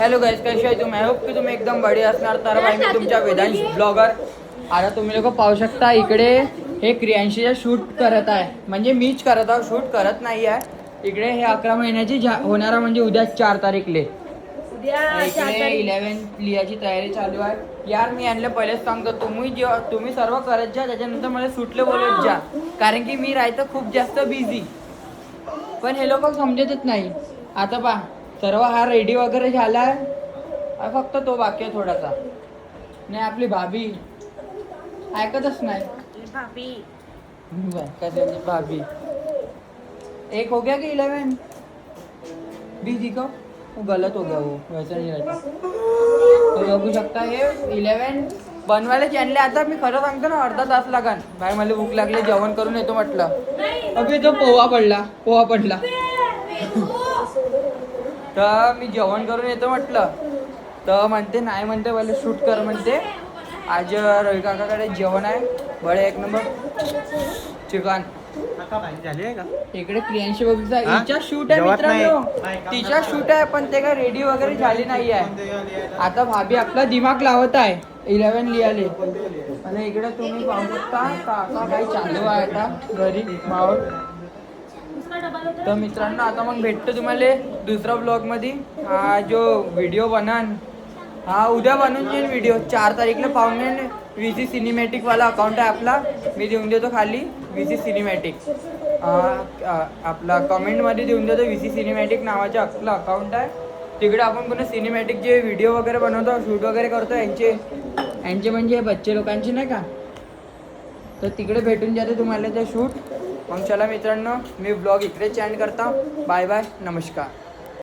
Hello guys, कसे आहे तुम्ही? आय होप की तुम्ही एकदम बढिया असणार. तर भाई मी तुमच्या वेदांश ब्लॉगर. आता तुम्ही लोक पाहू शकता इकडे हे क्रियांशीचा शूट करत आहे, म्हणजे मीच करत आहो, शूट करत नाही आहे. इकडे हे 11 महिन्याची होणारा म्हणजे उद्या 4 तारीखले इकडे 11 लिहायची तयारी चालू आहे. यार मी यांना पहिलेच सांगतो, तुम्ही सर्व करत जा, त्याच्यानंतर मला सुटले बोलत जा, कारण की मी राहतो खूप जास्त बिझी. पण हे लोक समजतच नाही. आता पहा, सर्व हा रेडी वगैरे झालाय, फक्त तो बाकी आहे थोडासा. नाही आपली भाभी ऐकतच नाही. कैसे भाभी एक हो गया कि 11 बीजी का वो गलत हो गया, वो वैसा नहीं रहता. तो बघू शकता हे 11 बनवायला आणले. आता मी खरं सांगतो ना, अर्धा तास लागन. भाई मला भूक लागली, जेवण करून येतो म्हटलं. अभि तो पोहा पडला तर मी जेवण करून येतो म्हटलं, तर म्हणते नाही, म्हणते मला शूट कर म्हणते. आज रवी काकाकडे जेवण आहे, बडे एक नंबर चिकन. इकडे क्रियांशी बघितला, हिच्या शूट आहे मित्रांनो, तिच्या शूट आहे, पण ते काय रेडी वगैरे झाली नाही आहे. आता भाभी आपला दिमाग लावत आहे 11 लिहाले. आणि इकडे तुम्ही पाहू शकता काका काही चालू आहे आता घरी मावळ. तर मित्रांनो आता मग भेटतो तुम्हाला दुसरा ब्लॉग मध्ये. हा जो व्हिडिओ बनन हा उद्या बनवून येईल व्हिडिओ. 4 तारीखला पाहून VC सिनेमॅटिक वाला अकाउंट आहे आपला, मी देऊन देतो खाली VC सिनेमॅटिक. आपला कमेंटमध्ये देऊन देतो, VC सिनेमॅटिक नावाचं आपलं अकाउंट आहे. तिकडे आपण कोणी सिनेमॅटिक जे व्हिडिओ वगैरे बनवतो, शूट वगैरे करतो, यांचे म्हणजे बच्चे लोकांचे नाही का, तर तिकडे भेटून जाते तुम्हाला ते शूट. मग चला मित्रांनो, मी ब्लॉग इकडेच एंड करता. बाय बाय, नमस्कार.